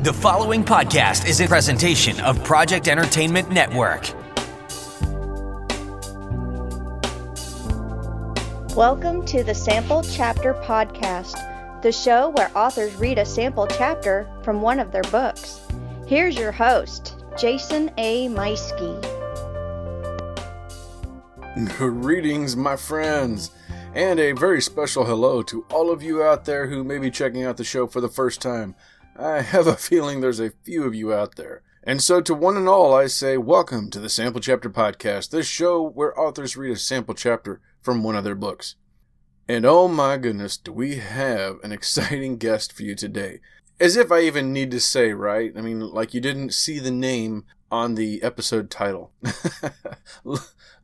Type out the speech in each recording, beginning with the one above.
The following podcast is a presentation of Project Entertainment Network. Welcome to the Sample Chapter Podcast, the show where authors read a sample chapter from one of their books. Here's your host, Jason A. Meiske. Greetings, my friends, and a very special hello to all of you out there who may be checking out the show for the first time. I have a feeling there's a few of you out there. And so to one and all, I say welcome to the Sample Chapter Podcast, this show where authors read a sample chapter from one of their books. And oh my goodness, do we have an exciting guest for you today. As if I even need to say, right? I mean, like you didn't see the name on the episode title.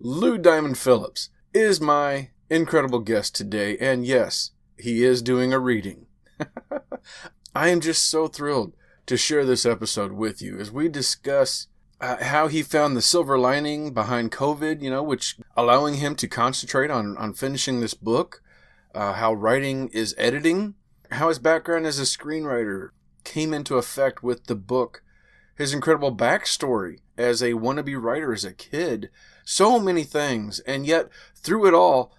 Diamond Phillips is my incredible guest today, and yes, he is doing a reading. I am just so thrilled to share this episode with you as we discuss how he found the silver lining behind COVID, which allowing him to concentrate on finishing this book, how writing is editing, how his background as a screenwriter came into effect with the book, his incredible backstory as a wannabe writer as a kid, so many things, and yet through it all,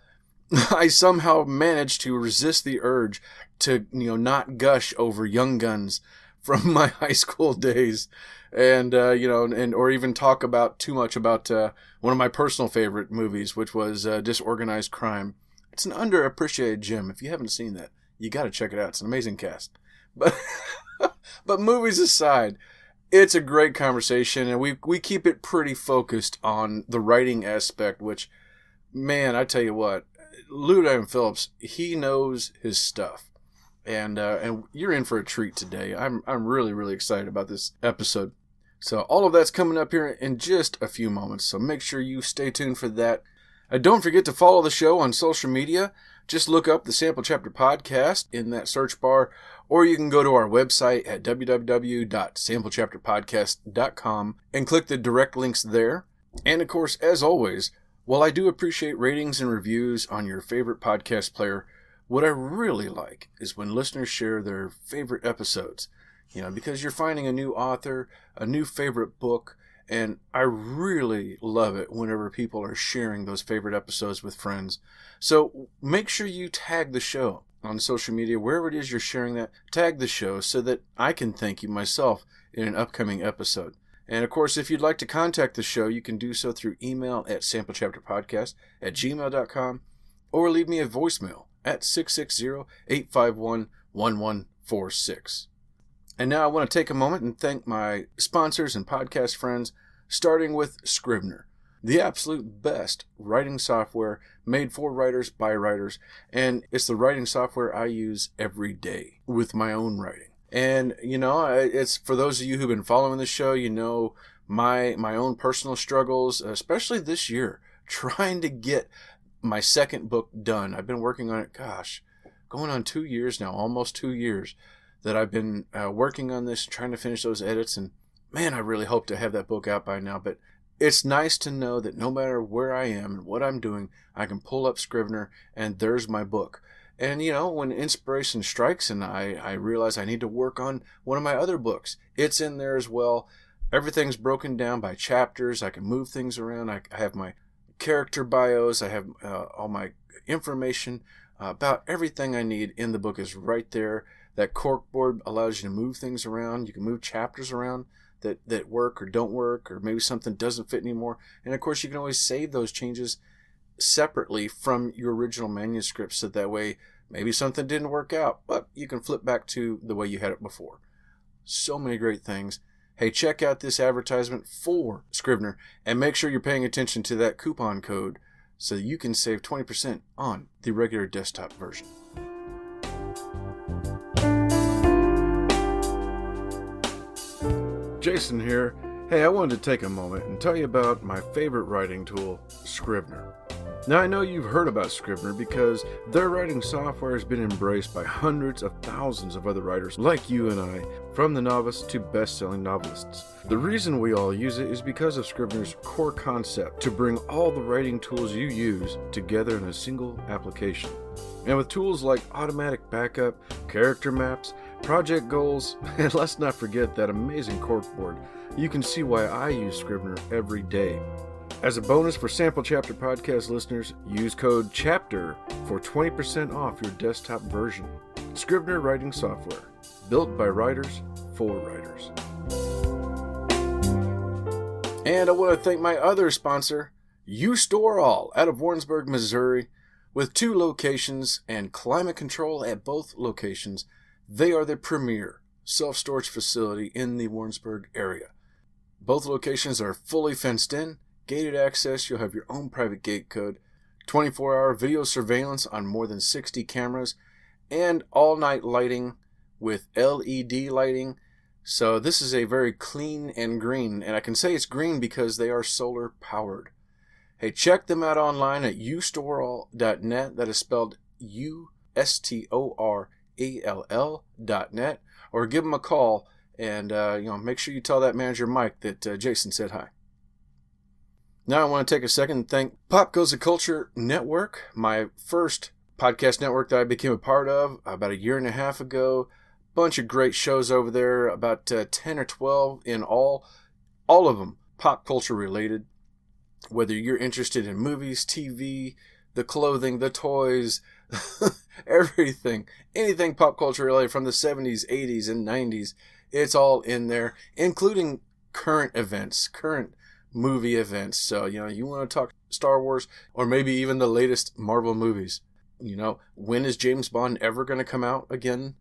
I somehow managed to resist the urge to, not gush over Young Guns from my high school days, and or even talk about too much about one of my personal favorite movies, which was Disorganized Crime. It's an underappreciated gem. If you haven't seen that, you got to check it out. It's an amazing cast. But but movies aside, it's a great conversation, and we keep it pretty focused on the writing aspect, which, man, I tell you what, Diamond Phillips, he knows his stuff. And you're in for a treat today. I'm really, really excited about this episode. So all of that's coming up here in just a few moments. So make sure you stay tuned for that. Don't forget to follow the show on social media. Just look up the Sample Chapter Podcast in that search bar, or you can go to our website at www.samplechapterpodcast.com and click the direct links there. And of course, as always, while I do appreciate ratings and reviews on your favorite podcast player, what I really like is when listeners share their favorite episodes, because you're finding a new author, a new favorite book, and I really love it whenever people are sharing those favorite episodes with friends. So make sure you tag the show on social media, wherever it is you're sharing that, tag the show so that I can thank you myself in an upcoming episode. And of course, if you'd like to contact the show, you can do so through email at samplechapterpodcast@gmail.com or leave me a voicemail at 660-851-1146. And now I want to take a moment and thank my sponsors and podcast friends, starting with Scrivener, the absolute best writing software made for writers by writers, and it's the writing software I use every day with my own writing. And, it's for those of you who've been following the show, my own personal struggles, especially this year, trying to get my second book done. I've been working on it, going on 2 years now, almost 2 years that I've been working on this, trying to finish those edits. And man, I really hope to have that book out by now. But it's nice to know that no matter where I am and what I'm doing, I can pull up Scrivener and there's my book. And, when inspiration strikes and I realize I need to work on one of my other books, it's in there as well. Everything's broken down by chapters. I can move things around. I have my character bios. I have all my information about everything I need in the book is right there. That corkboard allows you to move things around. You can move chapters around that work or don't work, or maybe something doesn't fit anymore. And of course, you can always save those changes separately from your original manuscript, so that way maybe something didn't work out, but you can flip back to the way you had it before. So many great things. Hey, check out this advertisement for Scrivener and make sure you're paying attention to that coupon code so you can save 20% on the regular desktop version. Jason here. Hey, I wanted to take a moment and tell you about my favorite writing tool, Scrivener. Now, I know you've heard about Scrivener because their writing software has been embraced by hundreds of thousands of other writers like you and I, from the novice to best-selling novelists. The reason we all use it is because of Scrivener's core concept to bring all the writing tools you use together in a single application. And with tools like automatic backup, character maps, project goals, and let's not forget that amazing corkboard. You can see why I use Scrivener every day. As a bonus for Sample Chapter Podcast listeners, use code CHAPTER for 20% off your desktop version. Scrivener writing software, built by writers for writers. And I want to thank my other sponsor, U-Stor-All, out of Warrensburg, Missouri. With 2 locations and climate control at both locations, they are the premier self-storage facility in the Warrensburg area. Both locations are fully fenced in, gated access. You'll have your own private gate code, 24-hour video surveillance on more than 60 cameras, and all-night lighting with LED lighting. So this is a very clean and green, and I can say it's green because they are solar powered. Hey, check them out online at U-Store-All.net. That is spelled U-S-T-O-R-A-L-L.net. Or give them a call and make sure you tell that manager Mike that Jason said hi. Now I want to take a second and thank Pop Goes the Culture Network, my first podcast network that I became a part of about a year and a half ago. Bunch of great shows over there, about 10 or 12 in all of them pop culture related. Whether you're interested in movies, TV, the clothing, the toys, everything, anything pop culture related from the 70s, 80s, and 90s, it's all in there, including current events, current movie events. So, you want to talk Star Wars or maybe even the latest Marvel movies. When is James Bond ever going to come out again?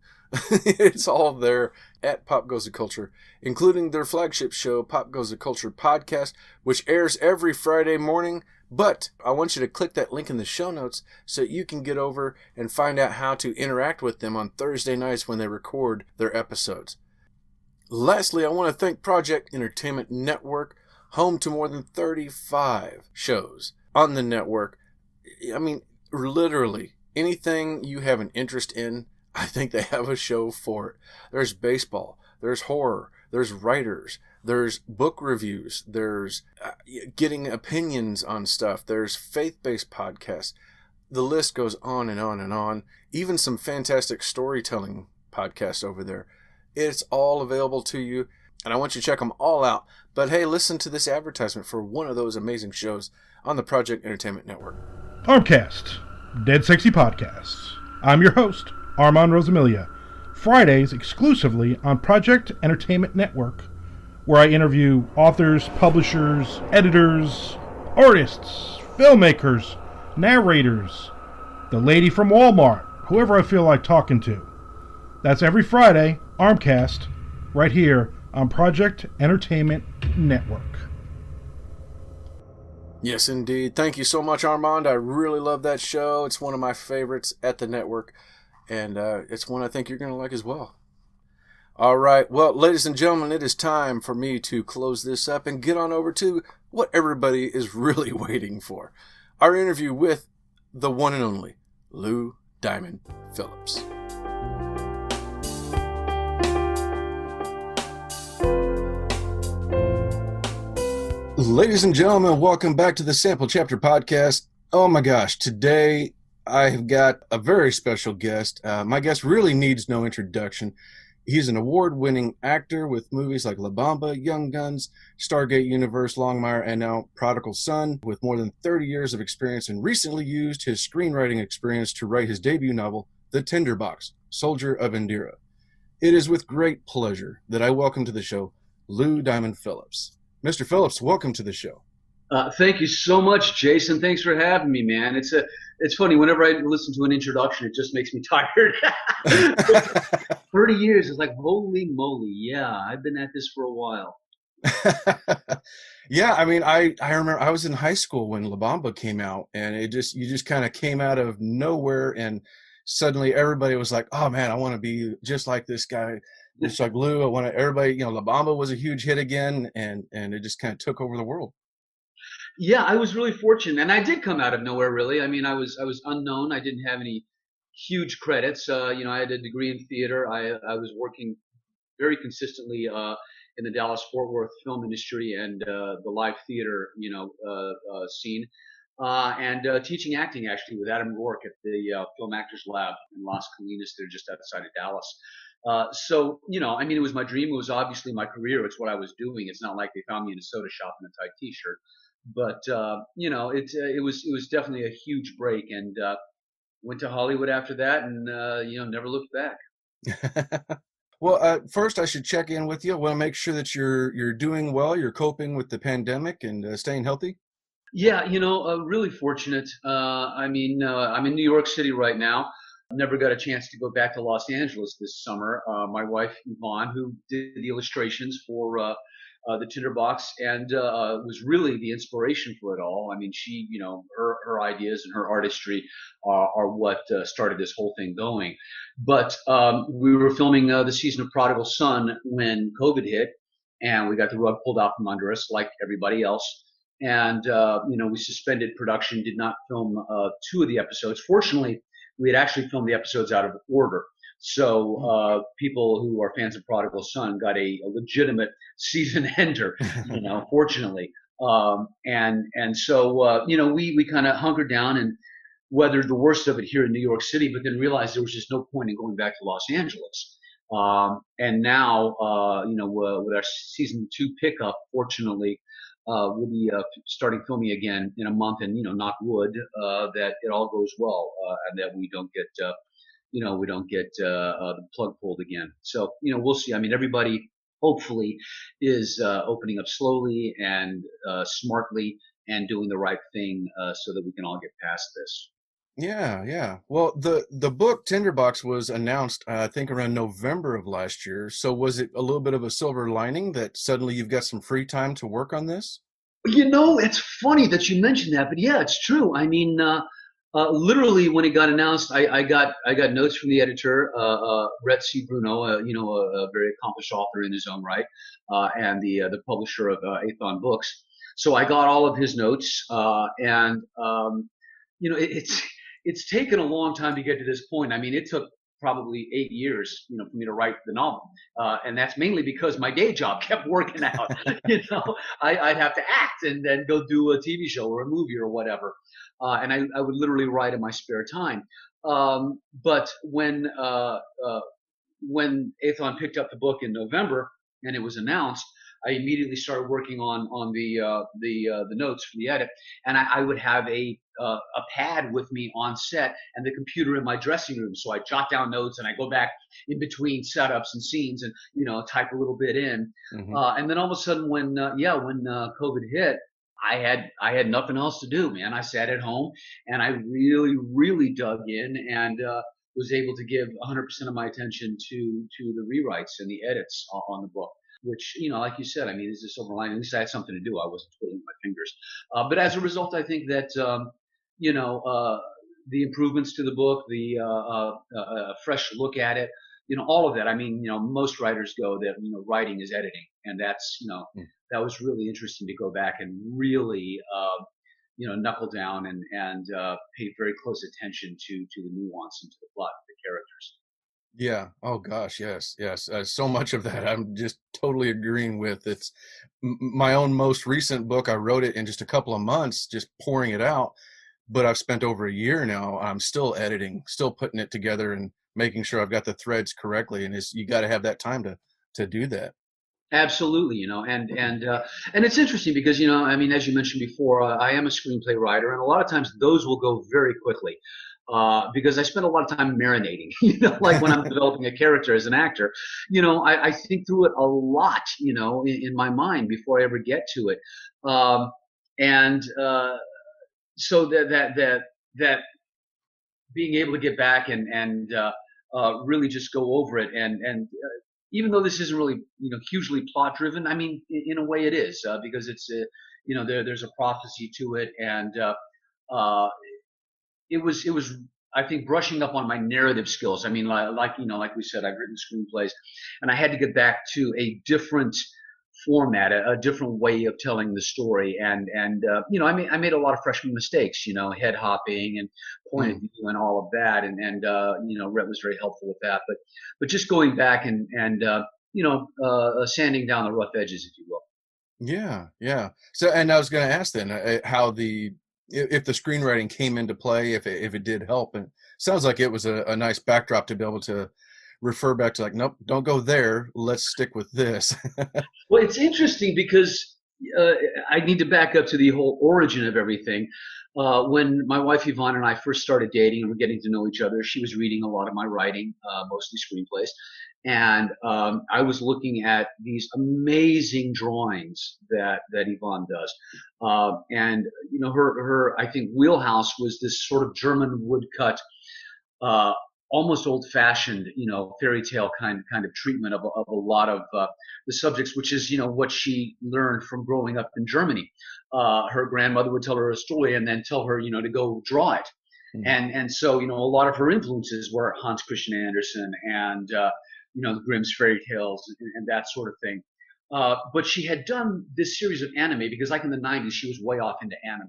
It's all there at Pop Goes the Culture, including their flagship show, Pop Goes the Culture Podcast, which airs every Friday morning. But I want you to click that link in the show notes so you can get over and find out how to interact with them on Thursday nights when they record their episodes. Lastly, I want to thank Project Entertainment Network, home to more than 35 shows on the network. I mean, literally, anything you have an interest in, I think they have a show for it. There's baseball, there's horror, there's writers, there's book reviews, there's getting opinions on stuff, there's faith-based podcasts. The list goes on and on and on. Even some fantastic storytelling podcasts over there. It's all available to you, and I want you to check them all out. But hey, listen to this advertisement for one of those amazing shows on the Project Entertainment Network. Armcast, Dead Sexy Podcasts. I'm your host, Armand Rosamilia. Fridays exclusively on Project Entertainment Network, where I interview authors, publishers, editors, artists, filmmakers, narrators, the lady from Walmart, whoever I feel like talking to. That's every Friday, Armcast, right here on Project Entertainment Network. Yes, indeed. Thank you so much, Armand. I really love that show. It's one of my favorites at the network, and it's one I think you're going to like as well. All right. Well, ladies and gentlemen, it is time for me to close this up and get on over to what everybody is really waiting for. Our interview with the one and only Lou Diamond Phillips. Ladies and gentlemen, welcome back to the Sample Chapter Podcast. Oh my gosh, today I have got a very special guest. My guest really needs no introduction. He's an award-winning actor with movies like La Bamba, Young Guns, Stargate Universe, Longmire, and now Prodigal Son, with more than 30 years of experience, and recently used his screenwriting experience to write his debut novel, The Tinderbox, Soldier of Indira. It is with great pleasure that I welcome to the show Lou Diamond Phillips. Mr. Phillips, welcome to the show. Thank you so much, Jason. Thanks for having me, man. It's funny. Whenever I listen to an introduction, it just makes me tired. 30 years is like, holy moly. Yeah, I've been at this for a while. Yeah, I mean, I remember I was in high school when La Bamba came out, and you just kind of came out of nowhere, and suddenly everybody was like, oh man, I want to be just like this guy. It's like Lou. I want to. Everybody, La Bamba was a huge hit again, and it just kind of took over the world. Yeah, I was really fortunate, and I did come out of nowhere, really. I mean, I was unknown. I didn't have any huge credits. I had a degree in theater. I was working very consistently in the Dallas-Fort Worth film industry and the live theater, scene, and teaching acting actually with Adam Rourke at the Film Actors Lab in Las Colinas. They're just outside of Dallas. So, I mean, it was my dream. It was obviously my career. It's what I was doing. It's not like they found me in a soda shop in a tight t-shirt, but, it was definitely a huge break, and, went to Hollywood after that and, never looked back. Well, first I should check in with you. I want to make sure that you're doing well. You're coping with the pandemic and staying healthy. Yeah, really fortunate. I'm in New York City right now. Never got a chance to go back to Los Angeles this summer. My wife Yvonne, who did the illustrations for the Tinderbox, and was really the inspiration for it all. I mean, she, her ideas and her artistry are what started this whole thing going. But we were filming the season of Prodigal Son when COVID hit, and we got the rug pulled out from under us, like everybody else. And we suspended production, did not film two of the episodes. Fortunately, we had actually filmed the episodes out of order. So people who are fans of Prodigal Son got a legitimate season ender, fortunately. So we kind of hunkered down and weathered the worst of it here in New York City, but then realized there was just no point in going back to Los Angeles. And now, with our season 2 pickup, fortunately, we'll be starting filming again in a month, and knock wood that it all goes well, and that we don't get the plug pulled again. So we'll see. I mean, everybody hopefully is opening up slowly and smartly and doing the right thing so that we can all get past this. Yeah, yeah. Well, the book Tinderbox was announced, I think, around November of last year. So was it a little bit of a silver lining that suddenly you've got some free time to work on this? It's funny that you mentioned that, but yeah, it's true. I mean, literally when it got announced, I got notes from the editor, Rhett C. Bruno, a very accomplished author in his own right, and the publisher of Athon Books. So I got all of his notes, and it's taken a long time to get to this point. I mean, it took probably 8 years, for me to write the novel. And that's mainly because my day job kept working out. I'd have to act and then go do a TV show or a movie or whatever. And I would literally write in my spare time. But when Athon picked up the book in November and it was announced, I immediately started working on the notes for the edit, and I would have a pad with me on set and the computer in my dressing room. So I jot down notes and I go back in between setups and scenes and type a little bit in. Mm-hmm. And then all of a sudden, when COVID hit, I had nothing else to do, man. I sat at home and I really, really dug in and was able to give 100% of my attention to the rewrites and the edits on the book. Which, like you said, I mean, is a silver lining. At least I had something to do. I wasn't twiddling my fingers. But as a result, I think that, the improvements to the book, the fresh look at it, all of that. I mean, most writers go that, writing is editing. And that's, that was really interesting to go back and really, knuckle down and pay very close attention to the nuance and to the plot of the characters. Yeah. Oh gosh. Yes. Yes. So much of that I'm just totally agreeing with. It's my own most recent book. I wrote it in just a couple of months, just pouring it out. But I've spent over a year now. I'm still editing, still putting it together and making sure I've got the threads correctly. And you got to have that time to do that. Absolutely, and it's interesting because I mean, as you mentioned before, I am a screenplay writer, and a lot of times those will go very quickly. Because I spend a lot of time marinating, like when I'm developing a character as an actor, I think through it a lot, in my mind before I ever get to it. So that being able to get back and really just go over it and even though this isn't really, hugely plot driven, I mean, in a way it is, because it's, there's a prophecy to it. And, it was, I think, brushing up on my narrative skills. I mean, like we said, I've written screenplays, and I had to get back to a different format, a different way of telling the story. And I made a lot of freshman mistakes, head hopping and point of view and all of that. And Rhett was very helpful with that. But just going back and sanding down the rough edges, if you will. Yeah, yeah. So, and I was going to ask then how if the screenwriting came into play, if it did help. And it sounds like it was a nice backdrop to be able to refer back to like, nope, don't go there. Let's stick with this. Well, it's interesting because I need to back up to the whole origin of everything. When my wife Yvonne and I first started dating and we're getting to know each other, she was reading a lot of my writing, mostly screenplays. And I was looking at these amazing drawings that Yvonne does. And, you know, her, I think, wheelhouse was this sort of German woodcut, uh, almost old-fashioned, you know, fairy tale kind of treatment of a lot of the subjects, which is, you know, what she learned from growing up in Germany. Her grandmother would tell her a story and then tell her, you know, to go draw it. And so, you know, a lot of her influences were Hans Christian Andersen and you know, the Grimm's fairy tales and that sort of thing. But she had done this series of anime because, like in the 90s, she was way off into anime.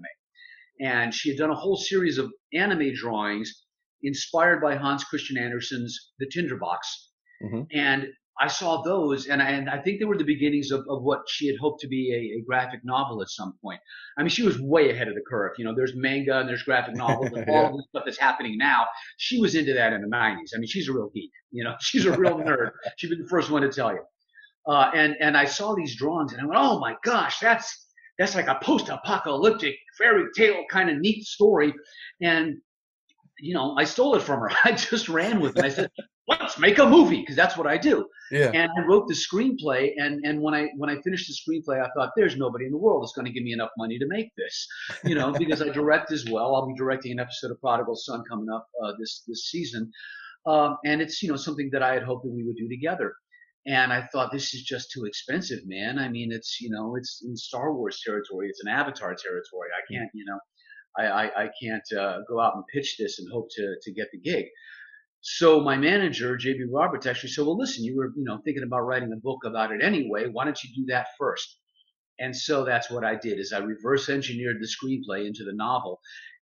And she had done a whole series of anime drawings inspired by Hans Christian Andersen's The Tinderbox. And I saw those, and I think they were the beginnings of what she had hoped to be a graphic novel at some point. I mean, she was way ahead of the curve. You know, there's manga and there's graphic novels and all of the stuff that's happening now. She was into that in the 90s. I mean, she's a real geek. You know, she's a real nerd. She'd be the first one to tell you. And I saw these drawings, and I went, oh my gosh, that's like a post-apocalyptic fairy tale kind of neat story. And you know, I stole it from her. I just ran with it. I said, let's make a movie, because that's what I do. Yeah. And I wrote the screenplay, and when I finished the screenplay, I thought, there's nobody in the world that's going to give me enough money to make this, you know, because I direct as well. I'll be directing an episode of Prodigal Son coming up this season, and it's, you know, something that I had hoped that we would do together. And I thought, this is just too expensive, man. I mean, it's, you know, it's in Star Wars territory, it's in Avatar territory. I can't, you know. I can't go out and pitch this and hope to get the gig. So my manager, JB Roberts, actually said, well, listen, you were, you know, thinking about writing a book about it anyway. Why don't you do that first? And so that's what I did, is I reverse engineered the screenplay into the novel.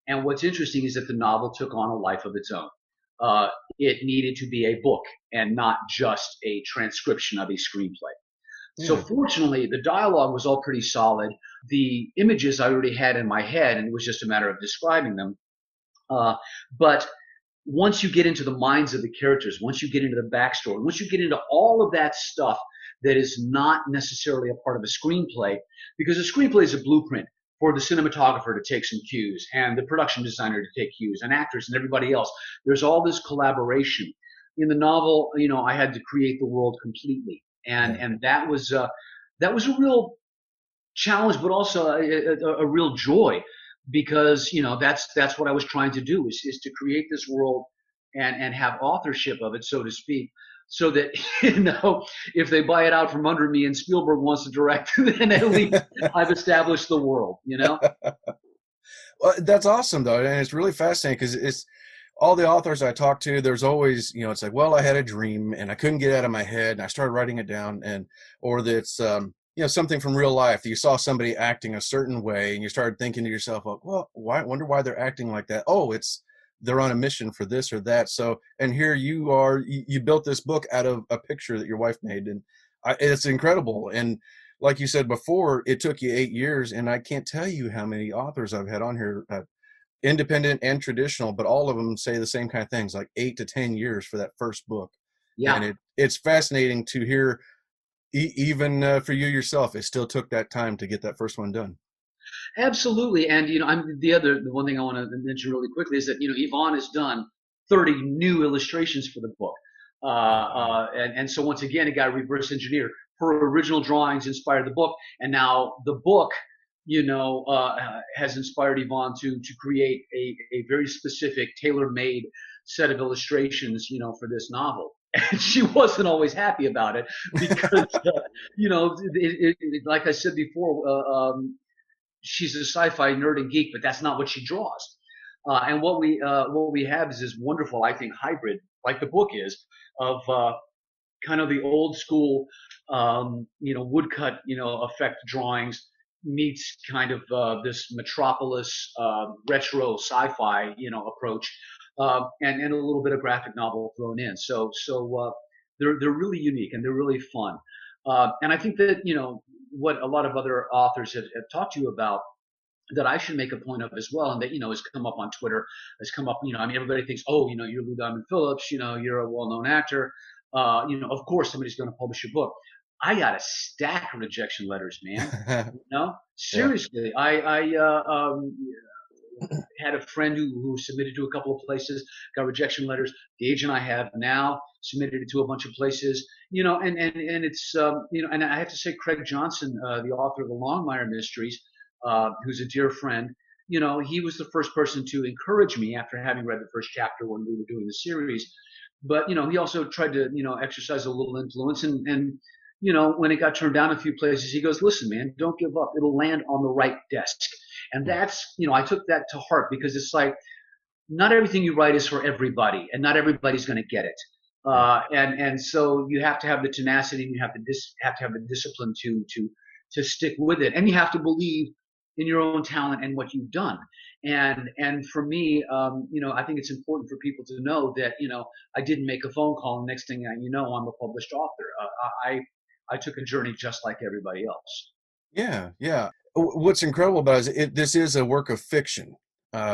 And what's interesting is that the novel took on a life of its own. It needed to be a book and not just a transcription of a screenplay. So fortunately, the dialogue was all pretty solid. The images I already had in my head, and it was just a matter of describing them. But once you get into the minds of the characters, once you get into the backstory, once you get into all of that stuff that is not necessarily a part of a screenplay, because a screenplay is a blueprint for the cinematographer to take some cues and the production designer to take cues and actors and everybody else. There's all this collaboration. In the novel, you know, I had to create the world completely. And that was a real challenge, but also a real joy, because, you know, that's what I was trying to do, is to create this world and have authorship of it, so to speak, so that, you know, if they buy it out from under me and Spielberg wants to direct, then at least I've established the world, you know? Well, that's awesome, though. And it's really fascinating, because it's all the authors I talk to, there's always, you know, it's like, well, I had a dream and I couldn't get it out of my head and I started writing it down, and, or that's, you know, something from real life. You saw somebody acting a certain way and you started thinking to yourself, well, I wonder why they're acting like that. Oh, they're on a mission for this or that. So, and here you are, you built this book out of a picture that your wife made, and it's incredible. And like you said before, it took you 8 years, and I can't tell you how many authors I've had on here, independent and traditional, but all of them say the same kind of things, like 8 to 10 years for that first book. Yeah. And it's fascinating to hear, even for you yourself, it still took that time to get that first one done. Absolutely. And, you know, the one thing I want to mention really quickly is that, you know, Yvonne has done 30 new illustrations for the book. And so once again, it got reverse engineered. Her original drawings inspired the book, and now the book, you know, has inspired Yvonne to create a very specific, tailor-made set of illustrations, you know, for this novel. And she wasn't always happy about it, because, you know, like I said before, she's a sci-fi nerd and geek, but that's not what she draws. And what we have is this wonderful, I think, hybrid, like the book is, of kind of the old school, you know, woodcut, you know, effect drawings meets kind of this metropolis retro sci-fi, you know, approach, and a little bit of graphic novel thrown in. So they're really unique and they're really fun. And I think that, you know, what a lot of other authors have talked to you about, that I should make a point of as well, and that, you know, has come up on Twitter, has come up, you know, I mean, everybody thinks, oh, you know, you're Lou Diamond Phillips, you know, you're a well-known actor. of course somebody's going to publish a book. I got a stack of rejection letters, man. Yeah. Seriously, had a friend who submitted to a couple of places, got rejection letters. The agent I have now submitted it to a bunch of places, and it's, and I have to say, Craig Johnson, the author of the Longmire Mysteries, who's a dear friend, he was the first person to encourage me after having read the first chapter when we were doing the series. But, he also tried to, exercise a little influence and when it got turned down a few places, he goes, listen, man, don't give up. It'll land on the right desk. And that's, I took that to heart because it's like, not everything you write is for everybody and not everybody's going to get it. And so you have to have the tenacity and you have to have the discipline to stick with it. And you have to believe in your own talent and what you've done. And for me, I think it's important for people to know that, I didn't make a phone call and next thing I'm a published author. I took a journey just like everybody else. Yeah, yeah. What's incredible about it is this is a work of fiction,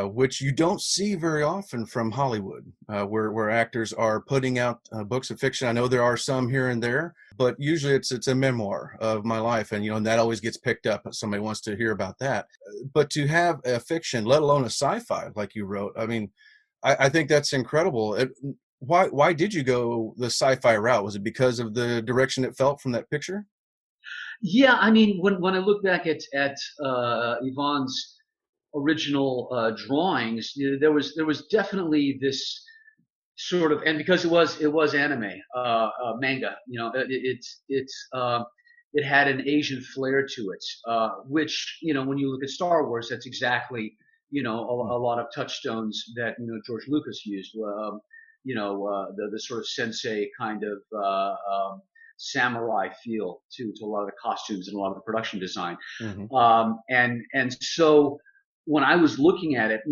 which you don't see very often from Hollywood, where actors are putting out books of fiction. I know there are some here and there, but usually it's a memoir of my life, and that always gets picked up. Somebody wants to hear about that. But to have a fiction, let alone a sci-fi like you wrote, I mean, I think that's incredible. Why did you go the sci-fi route? Was it because of the direction it felt from that picture? Yeah, I mean, when I look back at Yvonne's original drawings, there was definitely this sort of, and because it was anime, manga, it had an Asian flair to it, which when you look at Star Wars, that's exactly a lot of touchstones that George Lucas used. The sort of sensei kind of samurai feel to a lot of the costumes and a lot of the production design. And so when I was looking at it,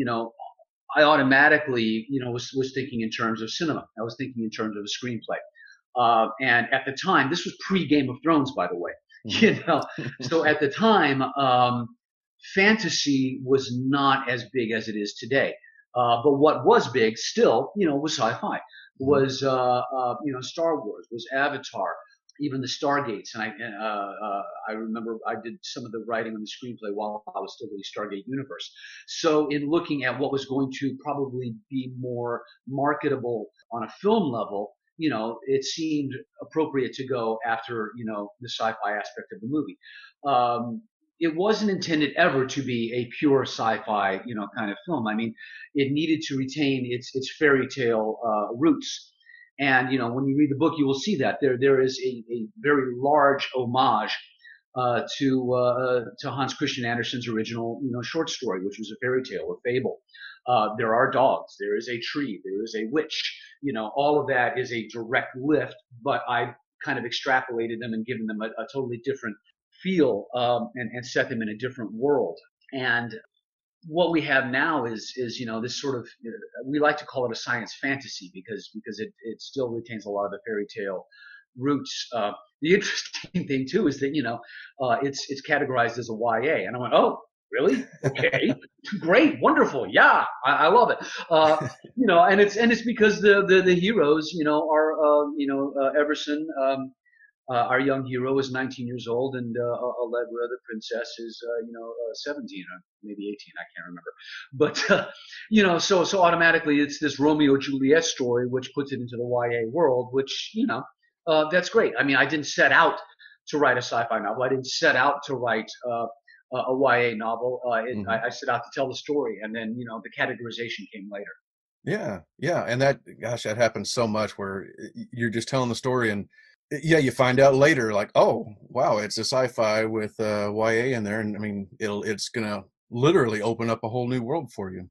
I automatically, was thinking in terms of cinema. I was thinking in terms of a screenplay. And at the time, this was pre-Game of Thrones, by the way, so at the time, fantasy was not as big as it is today. But what was big still, was sci-fi, was, Star Wars, was Avatar, even the Stargates. And I remember I did some of the writing on the screenplay while I was still in the Stargate universe. So in looking at what was going to probably be more marketable on a film level, it seemed appropriate to go after, the sci-fi aspect of the movie. It wasn't intended ever to be a pure sci-fi, kind of film. I mean, it needed to retain its fairy tale roots. And when you read the book, you will see that there is a very large homage to Hans Christian Andersen's original short story, which was a fairy tale, a fable. There are dogs, there is a tree, there is a witch. All of that is a direct lift, but I kind of extrapolated them and given them a totally different feel and set them in a different world. And what we have now is this sort of, we like to call it a science fantasy because it still retains a lot of the fairy tale roots. The interesting thing too is that it's categorized as a YA, and I went, oh, really? Okay, great, wonderful, yeah, I love it. And it's because the heroes are Everson. Our young hero is 19 years old, and Allegra, the princess, is 17 or maybe 18. I can't remember. But so automatically it's this Romeo Juliet story, which puts it into the YA world. Which that's great. I mean, I didn't set out to write a sci-fi novel. I didn't set out to write a YA novel. I set out to tell the story, and then the categorization came later. Yeah, and that happens so much where you're just telling the story and. Yeah, you find out later, like, oh, wow, it's a sci-fi with YA in there, and I mean, it's gonna literally open up a whole new world for you.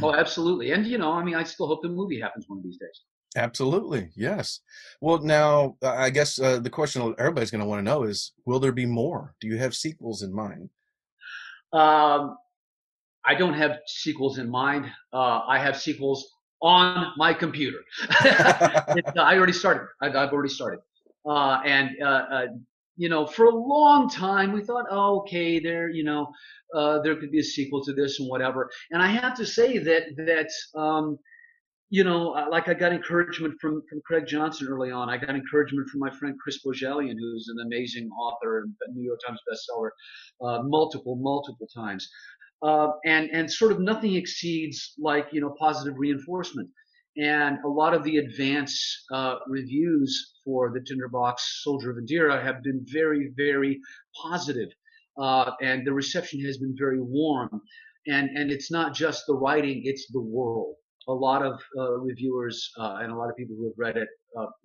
Oh, absolutely, and I still hope the movie happens one of these days. Absolutely, yes. Well, now, I guess the question everybody's gonna want to know is, will there be more? Do you have sequels in mind? I don't have sequels in mind. I have sequels on my computer. I already started. I've already started. For a long time we thought, oh, okay, there could be a sequel to this and whatever. And I have to say that like I got encouragement from Craig Johnson early on. I got encouragement from my friend Chris Bojelian, who's an amazing author and New York Times bestseller, multiple times. And sort of nothing exceeds like, positive reinforcement. And a lot of the advance reviews for the Tinderbox Soldier of Indira have been very, very positive. And the reception has been very warm. And it's not just the writing, it's the world. A lot of reviewers and a lot of people who have read it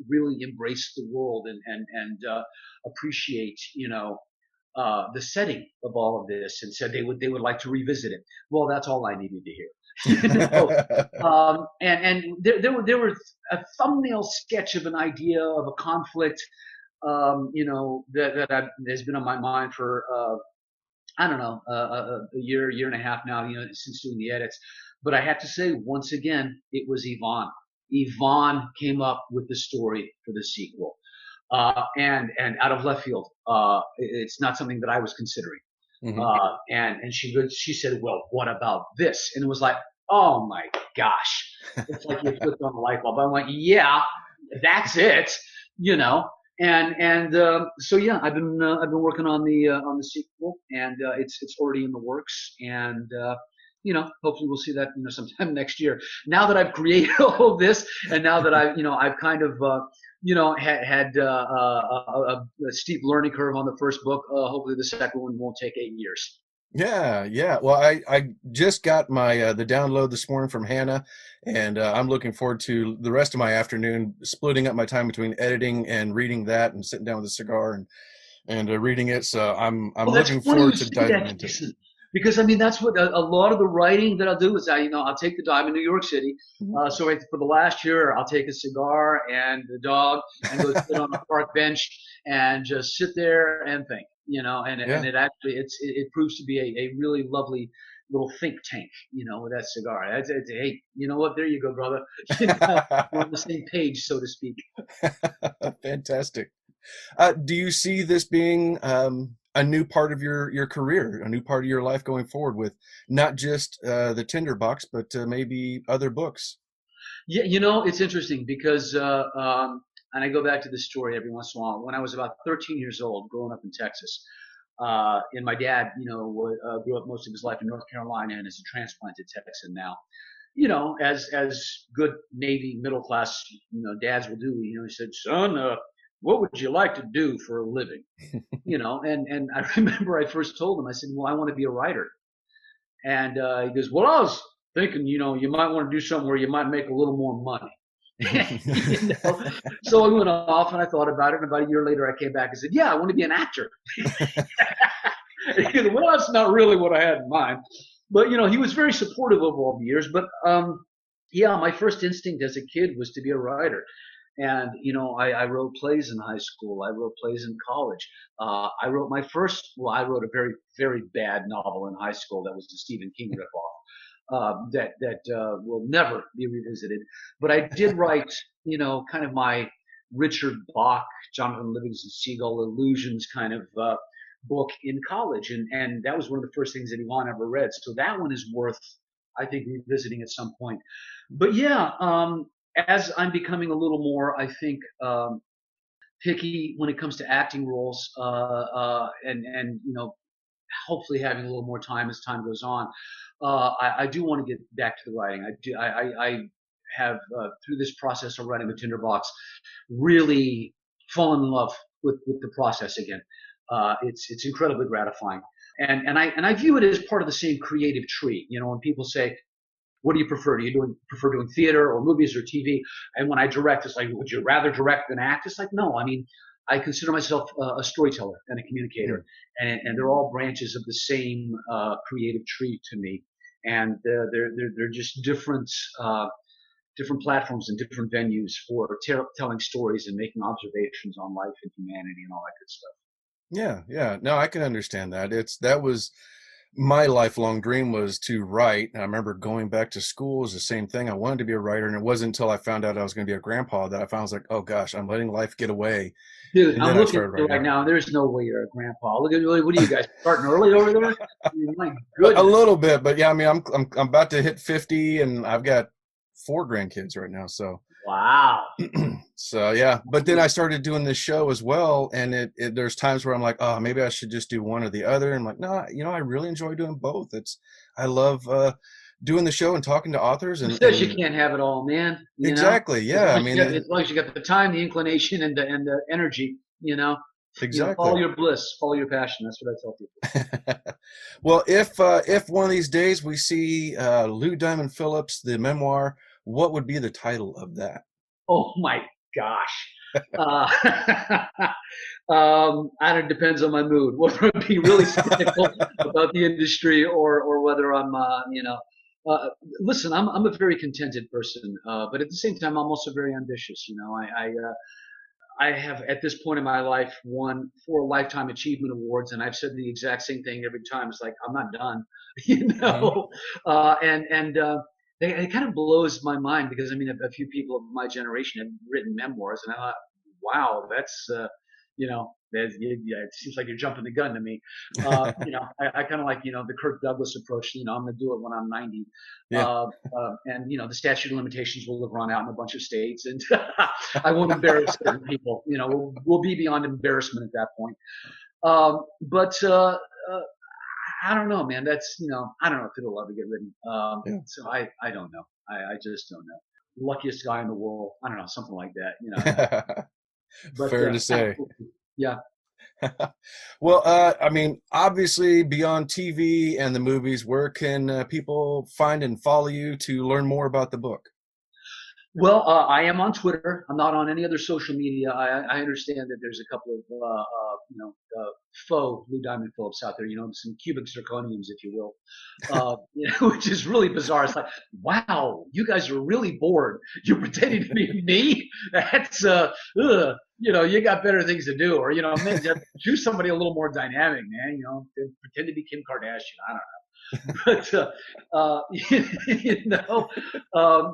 really embrace the world and appreciate, the setting of all of this, and said they would like to revisit it. Well, that's all I needed to hear. And there was a thumbnail sketch of an idea of a conflict, that has been on my mind for I don't know, a year and a half now, since doing the edits. But I have to say, once again, it was Yvonne. Yvonne came up with the story for the sequel. And out of left field, it's not something that I was considering. Mm-hmm. And she said, well, what about this? And it was like, oh my gosh. It's like you flipped on the light bulb. I'm like, yeah, that's it, And so yeah, I've been working on the sequel, and it's already in the works, and hopefully we'll see that sometime next year. Now that I've created all of this, and now that I've kind of had a steep learning curve on the first book, hopefully the second one won't take 8 years. Yeah. Well, I just got my the download this morning from Hannah, and I'm looking forward to the rest of my afternoon, splitting up my time between editing and reading that, and sitting down with a cigar and reading it. So I'm looking forward to diving into it. Because that's what a lot of the writing that I'll do is I'll take the dog in New York City. So for the last year, I'll take a cigar and the dog and go sit on a park bench and just sit there and think. And it actually it proves to be a really lovely little think tank, with that cigar. Hey, you know what? There you go, brother. We're on the same page, so to speak. Fantastic. Do you see this being a new part of your career, a new part of your life going forward, with not just the Tinderbox, but maybe other books? Yeah, it's interesting because and I go back to this story every once in a while. When I was about 13 years old, growing up in Texas, and my dad, grew up most of his life in North Carolina and is a transplanted Texan now. As good Navy middle class, dads will do. He said, "Son, what would you like to do for a living?" And I remember I first told him, I said, "Well, I want to be a writer." And he goes, "Well, I was thinking, you might want to do something where you might make a little more money." So I went off and I thought about it, and about a year later I came back and said, "Yeah, I want to be an actor." He goes, "Well, that's not really what I had in mind." But he was very supportive of all the years. But yeah, my first instinct as a kid was to be a writer. And I wrote plays in high school. I wrote plays in college. I wrote I wrote a very, very bad novel in high school that was the Stephen King ripoff. That will never be revisited. But I did write, kind of my Richard Bach, Jonathan Livingston Seagull Illusions kind of book in college, and that was one of the first things that Yvonne ever read. So that one is worth, I think, revisiting at some point. But yeah, as I'm becoming a little more, I think, picky when it comes to acting roles, and hopefully having a little more time as time goes on. I do want to get back to the writing. I have through this process of writing the Tinderbox really fallen in love with the process again. It's incredibly gratifying, and I view it as part of the same creative tree. When people say, "What do you prefer? Do you prefer doing theater or movies or TV?" And when I direct, it's like, "Would you rather direct than act?" It's like, no. I consider myself a storyteller and a communicator, and they're all branches of the same creative tree to me. And they're just different platforms and different venues for telling stories and making observations on life and humanity and all that good stuff. Yeah. No, I can understand that. That was my lifelong dream, was to write. And I remember going back to school, it was the same thing. I wanted to be a writer, and it wasn't until I found out I was going to be a grandpa that I found, I was like, oh gosh, I'm letting life get away. Dude, I'm looking at you right now. There's no way you're a grandpa. Look at you. What are you guys starting early over there? My goodness. A little bit, but yeah, I'm about to hit 50, and I've got 4 grandkids right now. So Wow. so yeah, but then I started doing this show as well, and there's times where I'm like, oh, maybe I should just do one or the other. And I'm like, no, I really enjoy doing both. I love doing the show and talking to authors, Who and says you can't have it all, man? exactly, yeah. I mean, As long as you got the time, the inclination, and the energy, exactly. follow your bliss, follow your passion. That's what I tell people. Well, if one of these days we see Lou Diamond Phillips, the memoir, what would be the title of that? Oh my gosh. It depends on my mood. Whether it be really cynical about the industry or whether I'm, listen, I'm a very contented person, but at the same time, I'm also very ambitious. I have at this point in my life won 4 lifetime achievement awards, and I've said the exact same thing every time. It's like, I'm not done, it kind of blows my mind because a few people of my generation have written memoirs, and I thought, wow, that's it seems like you're jumping the gun to me. I kind of like the Kirk Douglas approach. I'm going to do it when I'm 90, Yeah. and the statute of limitations will have run out in a bunch of states, and I won't embarrass certain people. We'll be beyond embarrassment at that point. But I don't know, man. That's I don't know if it'll ever get written. So I don't know. I just don't know. Luckiest guy in the world. I don't know, something like that. But, fair to say. Yeah. Well, obviously beyond TV and the movies, where can people find and follow you to learn more about the book? Well, I am on Twitter. I'm not on any other social media. I understand that there's a couple of faux Lou Diamond Phillips out there. Some cubic zirconiums, if you will, which is really bizarre. It's like, wow, you guys are really bored. You're pretending to be me. That's you got better things to do, or maybe do somebody a little more dynamic, man. Pretend to be Kim Kardashian. I don't know. But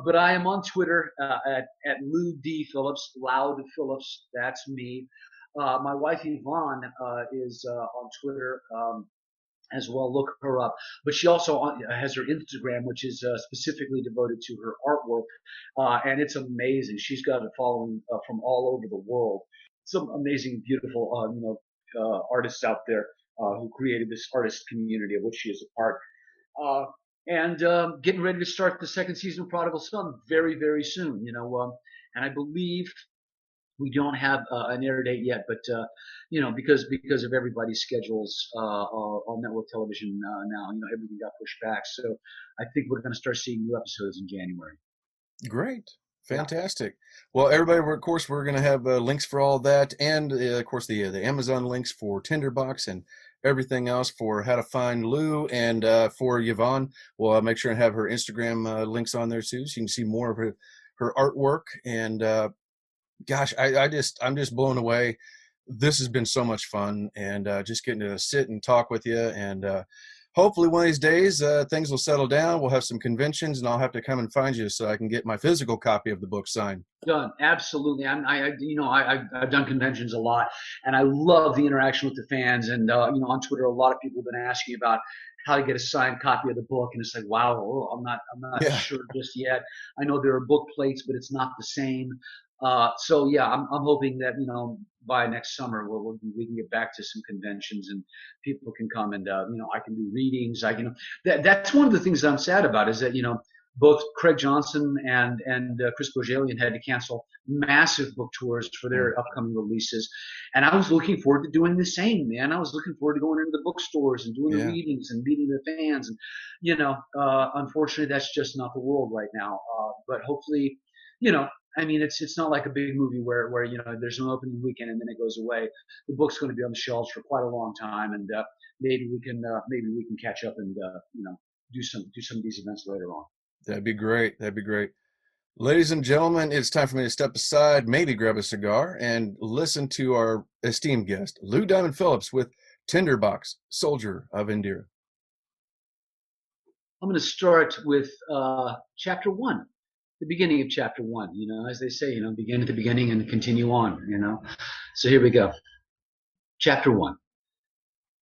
but I am on Twitter at Lou D Phillips, Loud Phillips. That's me. My wife Yvonne is on Twitter as well. Look her up. But she also has her Instagram, which is specifically devoted to her artwork, and it's amazing. She's got a following from all over the world. Some amazing, beautiful, artists out there who created this artist community of which she is a part. And getting ready to start the second season of Prodigal Son very, very soon. And I believe we don't have an air date yet, but because of everybody's schedules on network television now, everything got pushed back. So I think we're going to start seeing new episodes in January. Great. Fantastic. Well, everybody, of course, we're going to have links for all that, and of course the Amazon links for Tinderbox and everything else for how to find Lou, and for Yvonne, we'll make sure and have her Instagram links on there too, so you can see more of her artwork. And gosh, I'm just blown away. This has been so much fun, and just getting to sit and talk with you, and hopefully one of these days things will settle down. We'll have some conventions, and I'll have to come and find you so I can get my physical copy of the book signed. Done. Absolutely. I've done conventions a lot, and I love the interaction with the fans. And on Twitter, a lot of people have been asking about how to get a signed copy of the book, and it's like, wow, I'm not sure just yet. I know there are book plates, but it's not the same. So yeah, I'm hoping that by next summer we can get back to some conventions and people can come, and I can do readings. That's one of the things that I'm sad about, is that both Craig Johnson and Chris Bojalian had to cancel massive book tours for their upcoming releases, and I was looking forward to doing the same, man. I was looking forward to going into the bookstores and doing the readings and meeting the fans, and unfortunately that's just not the world right now. But hopefully, it's not like a big movie where there's an opening weekend and then it goes away. The book's going to be on the shelves for quite a long time, and maybe we can catch up and do some of these events later on. That'd be great. Ladies and gentlemen, it's time for me to step aside, maybe grab a cigar, and listen to our esteemed guest, Lou Diamond Phillips, with Tinderbox, Soldier of Indira. I'm going to start with chapter 1. The beginning of chapter 1, as they say, begin at the beginning and continue on, So here we go. Chapter 1.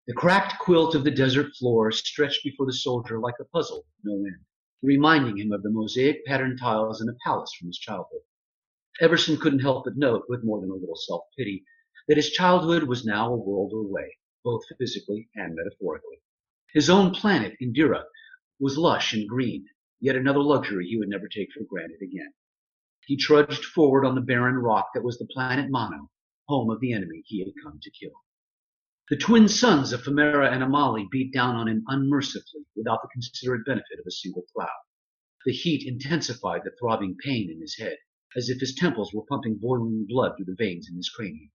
The cracked quilt of the desert floor stretched before the soldier like a puzzle, no end. reminding him of the mosaic patterned tiles in a palace from his childhood. Everson couldn't help but note, with more than a little self-pity, that his childhood was now a world away, both physically and metaphorically. His own planet, Indira, was lush and green, yet another luxury he would never take for granted again. He trudged forward on the barren rock that was the planet Mono, home of the enemy he had come to kill. The twin suns of Femera and Amali beat down on him unmercifully without the considerate benefit of a single cloud. The heat intensified the throbbing pain in his head, as if his temples were pumping boiling blood through the veins in his cranium.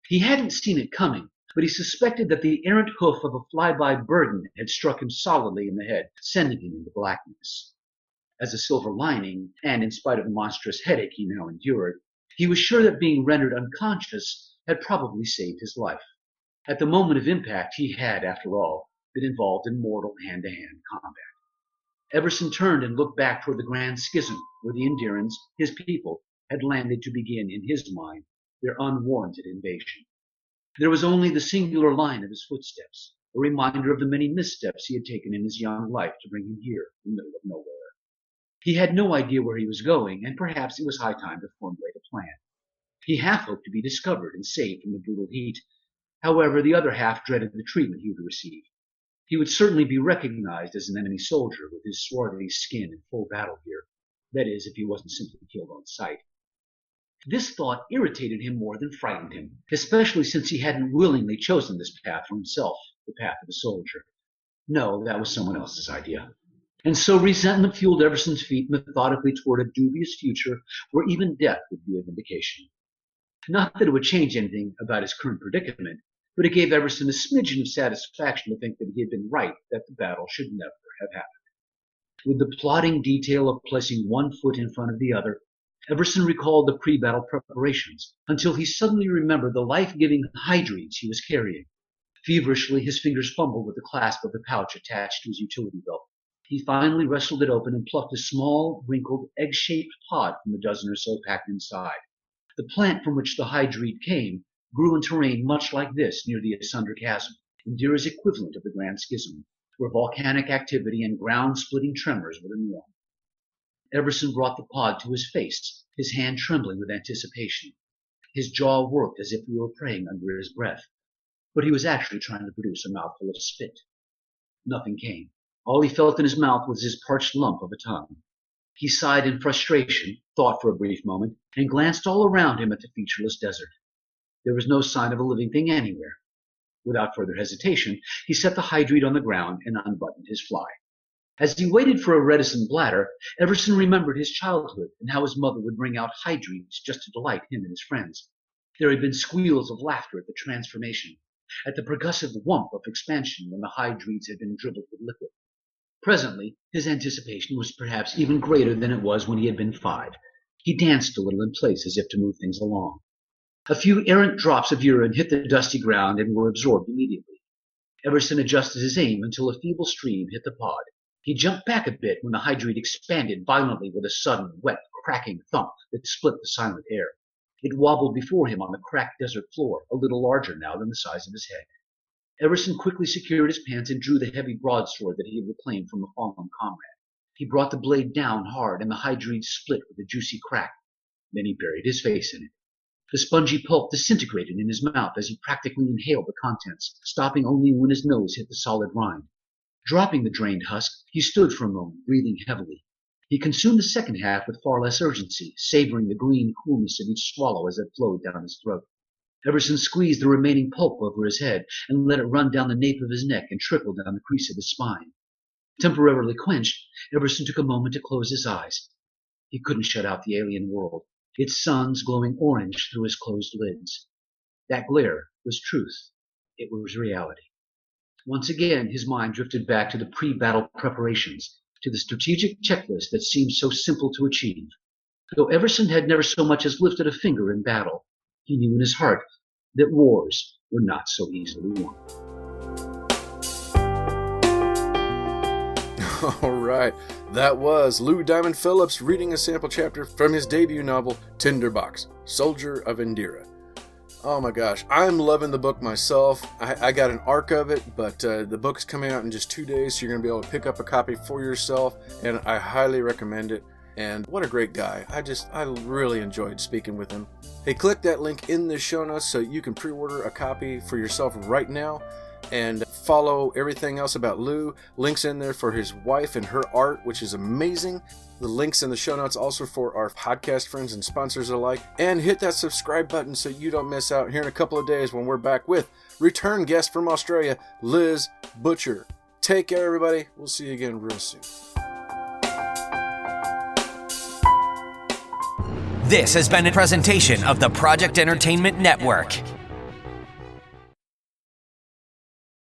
He hadn't seen it coming, but he suspected that the errant hoof of a flyby burden had struck him solidly in the head, sending him into blackness. As a silver lining, and in spite of the monstrous headache he now endured, he was sure that being rendered unconscious had probably saved his life. At the moment of impact, he had, after all, been involved in mortal hand-to-hand combat. Everson turned and looked back toward the Grand Schism, where the Indirans, his people, had landed to begin, in his mind, their unwarranted invasion. There was only the singular line of his footsteps, a reminder of the many missteps he had taken in his young life to bring him here, in the middle of nowhere. He had no idea where he was going, and perhaps it was high time to formulate a plan. He half hoped to be discovered and saved from the brutal heat. However, the other half dreaded the treatment he would receive. He would certainly be recognized as an enemy soldier with his swarthy skin and full battle gear. That is, if he wasn't simply killed on sight. This thought irritated him more than frightened him, especially since he hadn't willingly chosen this path for himself, the path of a soldier. No, that was someone else's idea. And so resentment fueled Everson's feet methodically toward a dubious future where even death would be a vindication. Not that it would change anything about his current predicament, but it gave Everson a smidgen of satisfaction to think that he had been right, that the battle should never have happened. With the plodding detail of placing one foot in front of the other, Everson recalled the pre-battle preparations until he suddenly remembered the life-giving hydrides he was carrying. Feverishly, his fingers fumbled with the clasp of the pouch attached to his utility belt. He finally wrestled it open and plucked a small, wrinkled, egg-shaped pod from the dozen or so packed inside. The plant from which the hydride came grew in terrain much like this near the Asunder Chasm, Indira's equivalent of the Grand Schism, where volcanic activity and ground-splitting tremors were the norm. Everson brought the pod to his face, his hand trembling with anticipation. His jaw worked as if he were praying under his breath, but he was actually trying to produce a mouthful of spit. Nothing came. All he felt in his mouth was his parched lump of a tongue. He sighed in frustration, thought for a brief moment, and glanced all around him at the featureless desert. There was no sign of a living thing anywhere. Without further hesitation, he set the hydride on the ground and unbuttoned his fly. As he waited for a reticent bladder, Everson remembered his childhood and how his mother would bring out hydrides just to delight him and his friends. There had been squeals of laughter at the transformation, at the percussive whump of expansion when the hydrides had been dribbled with liquid. Presently, his anticipation was perhaps even greater than it was when he had been 5. He danced a little in place as if to move things along. A few errant drops of urine hit the dusty ground and were absorbed immediately. Everson adjusted his aim until a feeble stream hit the pod. He jumped back a bit when the hydride expanded violently with a sudden, wet, cracking thump that split the silent air. It wobbled before him on the cracked desert floor, a little larger now than the size of his head. Everson quickly secured his pants and drew the heavy broadsword that he had reclaimed from a fallen comrade. He brought the blade down hard, and the hydride split with a juicy crack. Then he buried his face in it. The spongy pulp disintegrated in his mouth as he practically inhaled the contents, stopping only when his nose hit the solid rind. Dropping the drained husk, he stood for a moment, breathing heavily. He consumed the second half with far less urgency, savoring the green coolness of each swallow as it flowed down his throat. Everson squeezed the remaining pulp over his head and let it run down the nape of his neck and trickle down the crease of his spine. Temporarily quenched, Everson took a moment to close his eyes. He couldn't shut out the alien world, its suns glowing orange through his closed lids. That glare was truth. It was reality. Once again, his mind drifted back to the pre-battle preparations, to the strategic checklist that seemed so simple to achieve. Though Everson had never so much as lifted a finger in battle, he knew in his heart that wars were not so easily won. All right, that was Lou Diamond Phillips reading a sample chapter from his debut novel, Tinderbox, Soldier of Indira. Oh my gosh, I'm loving the book myself. I got an arc of it, but the book's coming out in just 2 days, so you're going to be able to pick up a copy for yourself, and I highly recommend it. And what a great guy. I really enjoyed speaking with him. Hey, click that link in the show notes so you can pre-order a copy for yourself right now, and follow everything else about Lou. Links in there for his wife and her art, which is amazing. The links in the show notes also for our podcast friends and sponsors alike. And hit that subscribe button so you don't miss out here in a couple of days when we're back with return guest from Australia, Liz Butcher. Take care, everybody. We'll see you again real soon. This has been a presentation of the Project Entertainment Network.